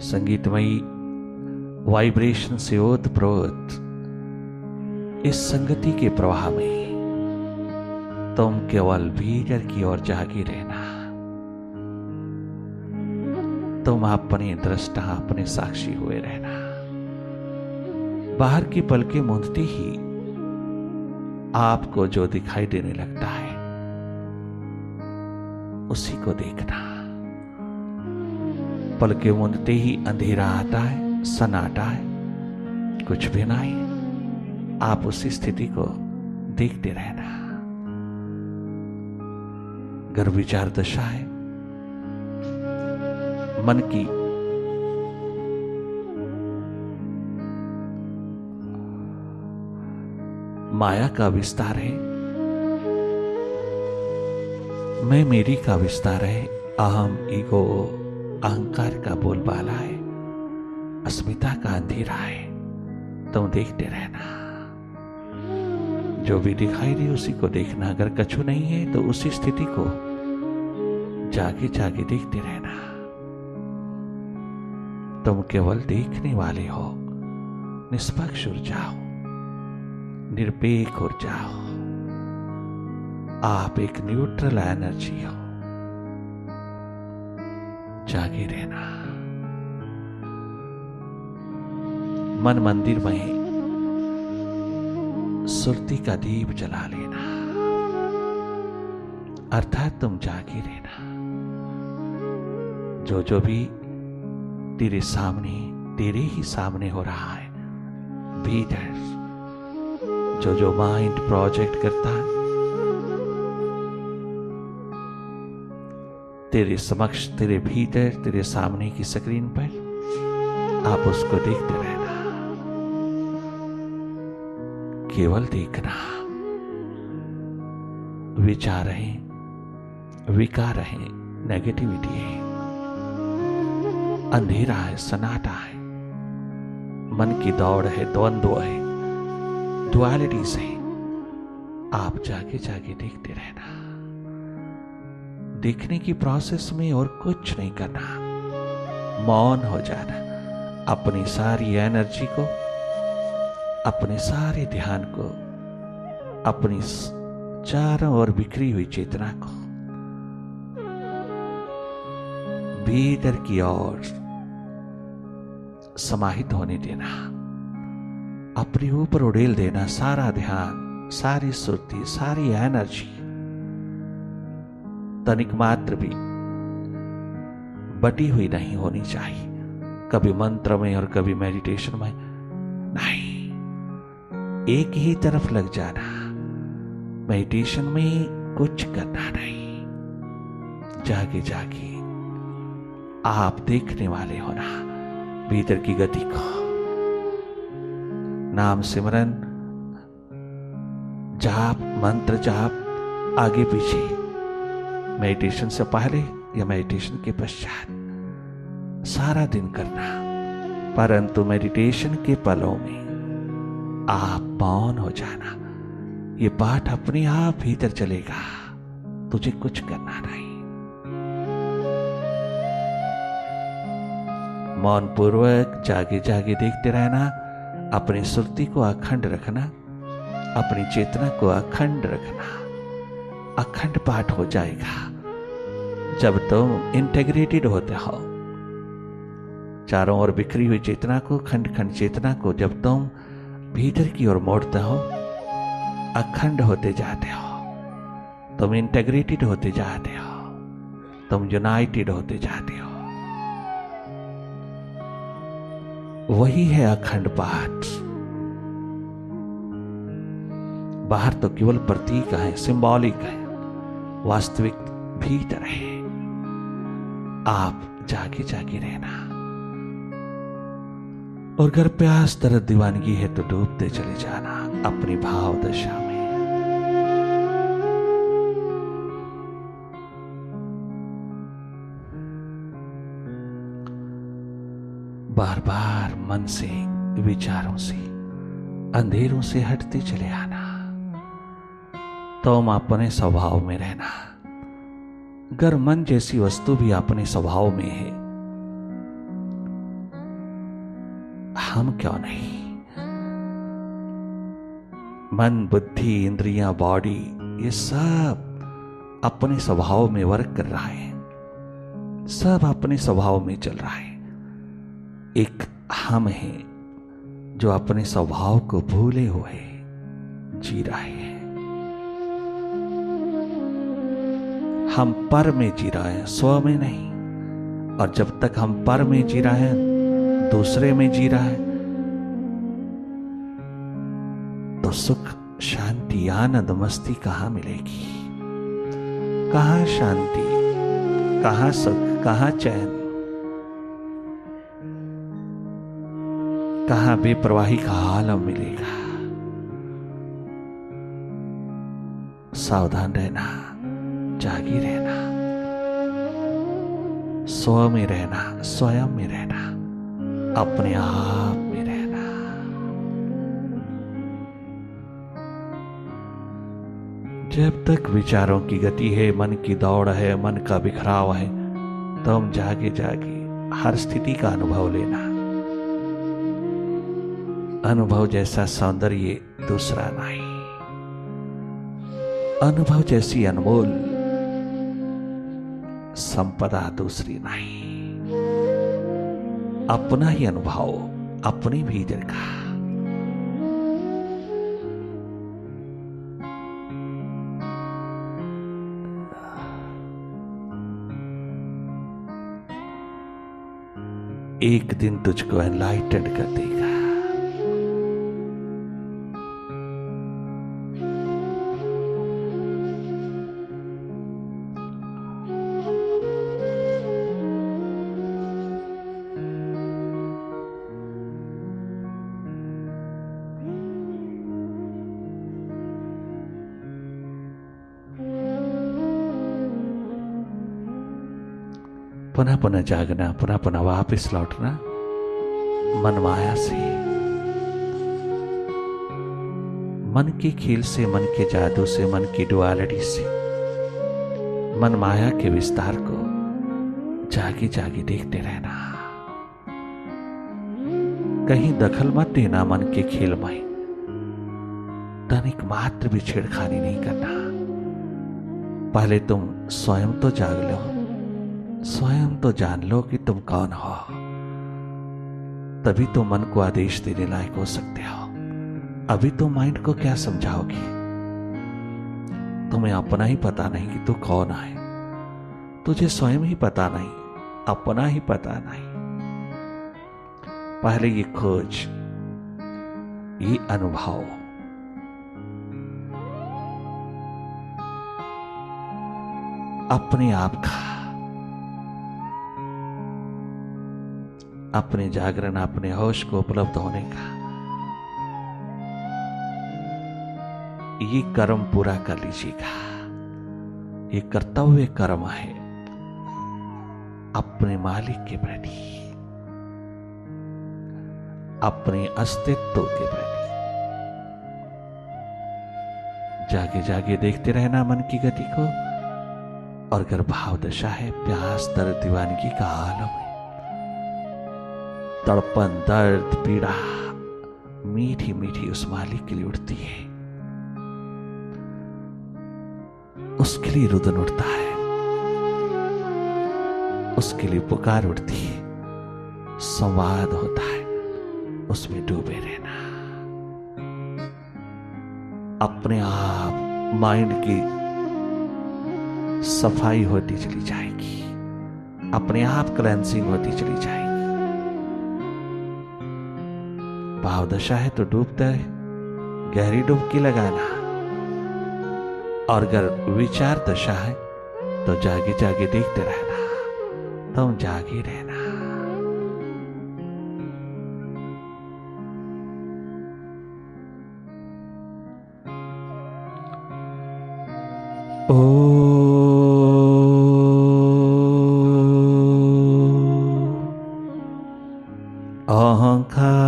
संगीतमयी vibration से ओतप्रोत इस संगति के प्रवाह में तुम केवल भीतर की ओर जागी रहना। तुम अपने दृष्टा, अपने साक्षी हुए रहना। बाहर की पलकें मूंदते ही आपको जो दिखाई देने लगता है उसी को देखना। पलकें मूंदते ही अंधेरा आता है, सन्नाटा है, कुछ भी नहीं, आप उसी स्थिति को देखते रहना। गर्भ विचार दशा है, मन की माया का विस्तार है, मैं मेरी का विस्तार है, अहम ईगो अहंकार का बोलबाला है, अस्मिता का अंधेरा है। तुम देखते रहना, जो भी दिखाई दे उसी को देखना। अगर कछु नहीं है तो उसी स्थिति को जागे जागे देखते रहना। तुम केवल देखने वाले हो, निष्पक्ष हो जाओ, निरपेक्ष हो जाओ। आप एक न्यूट्रल एनर्जी हो, जागे रहना। मन मंदिर में सुरती का दीप जला लेना, अर्थात तुम जागे रहना। जो भी तेरे सामने, तेरे ही सामने हो रहा है, भीतर जो माइंड प्रोजेक्ट करता है तेरे समक्ष, तेरे भीतर, तेरे सामने की स्क्रीन पर, आप उसको देखते रहना। केवल देखना। विचार है, विकार है, नेगेटिविटी है, अंधेरा है, सन्नाटा है, मन की दौड़ है, द्वंद्व है, डुअलिटीज है। आप जागे जागे देखते रहना। देखने की प्रोसेस में और कुछ नहीं करना, मौन हो जाना। अपनी सारी एनर्जी को, अपने सारे ध्यान को, अपनी चारों ओर बिखरी हुई चेतना को भीतर की ओर समाहित होने देना। अपने ऊपर उड़ेल देना सारा ध्यान, सारी सुर्ती, सारी एनर्जी। तनिक मात्र भी बटी हुई नहीं होनी चाहिए, कभी मंत्र में और कभी मेडिटेशन में नहीं। एक ही तरफ लग जाना। मेडिटेशन में कुछ करना नहीं, जागे जागे आप देखने वाले होना भीतर की गति को। नाम सिमरन, जाप, मंत्र जाप आगे पीछे, मेडिटेशन से पहले या मेडिटेशन के पश्चात सारा दिन करना। परंतु मेडिटेशन के पलों में आप मौन हो जाना। ये पाठ अपने आप भीतर चलेगा, तुझे कुछ करना नहीं। मौन पूर्वक जागे जागे देखते रहना। अपनी सुरती को अखंड रखना, अपनी चेतना को अखंड रखना। अखंड पाठ हो जाएगा जब तुम इंटेग्रेटेड होते हो। चारों ओर बिखरी हुई चेतना को, खंड खंड चेतना को जब तुम भीतर की ओर मोड़ते हो, अखंड होते जाते हो, तुम इंटेग्रेटेड होते जाते हो, तुम यूनाइटेड होते जाते हो। वही है अखंड पाठ। बाहर तो केवल प्रतीक है, सिंबॉलिक है, वास्तविक भीतर है। आप जागे जागे रहना। और अगर प्यास, दर्द, दीवानगी है तो डूबते चले जाना अपनी भाव दशा में। बार बार मन से, विचारों से, अंधेरों से हटते चले आना। तुम अपने स्वभाव में रहना। अगर मन जैसी वस्तु भी अपने स्वभाव में है हम क्यों नहीं? मन, बुद्धि, इंद्रियां, बॉडी, ये सब अपने स्वभाव में वर्क कर रहा है, सब अपने स्वभाव में चल रहा है। एक हम है जो अपने स्वभाव को भूले हुए जी रहे हैं। हम पर में जी रहे हैं, स्व में नहीं। और जब तक हम पर में जी रहे हैं, दूसरे में जी रहे हैं, तो सुख, शांति, आनंद, मस्ती कहां मिलेगी? कहां शांति, कहां सुख, कहां चैन, कहां बेपरवाही का आलम मिलेगा? सावधान रहना, जागी रहना, स्व में रहना, स्वयं में रहना, अपने आप में रहना। जब तक विचारों की गति है, मन की दौड़ है, मन का बिखराव है, तो हम जागे जागे हर स्थिति का अनुभव लेना। अनुभव जैसा सौंदर्य दूसरा नहीं, अनुभव जैसी अनमोल संपदा दूसरी नहीं। अपना ही अनुभव अपने भीतर का। एक दिन तुझको एनलाइटेंड कर देगा। पुनः पुनः जागना, पुनः पुनः वापस लौटना मन माया से, मन के खेल से, मन के जादू से, मन की डुअलिटी से, मन माया के विस्तार को जागे जागे देखते रहना। कहीं दखल मत देना मन के खेल में, तनिक मात्र भी छेड़खानी नहीं करना। पहले तुम स्वयं तो जाग लो, स्वयं तो जान लो कि तुम कौन हो, तभी तो मन को आदेश देने लायक हो सकते हो। अभी तो माइंड को क्या समझाओगी? तुम्हें अपना ही पता नहीं कि तू कौन है, तुझे स्वयं ही पता नहीं, अपना ही पता नहीं। पहले ये खोज, ये अनुभव, अपने आप का, अपने जागरण, अपने होश को उपलब्ध होने का, ये कर्म पूरा कर लीजिएगा। ये कर्तव्य कर्म है अपने मालिक के प्रति, अपने अस्तित्व के प्रति। जागे जागे देखते रहना मन की गति को। और अगर भाव दशा है, प्यास, दर्द, दीवानगी का आलम है, तड़पन, दर्द, पीड़ा मीठी मीठी उस मालिक के लिए उठती है, उसके लिए रुदन उठता है, उसके लिए पुकार उठती है, संवाद होता है, उसमें डूबे रहना। अपने आप माइंड की सफाई होती चली जाएगी, अपने आप क्लेंसिंग होती चली जाएगी। भाव दशा है तो डूबता है, गहरी डुबकी लगाना। और अगर विचार दशा है तो जागे जागे देखते रहना, तुम जागे रहना। अहंकार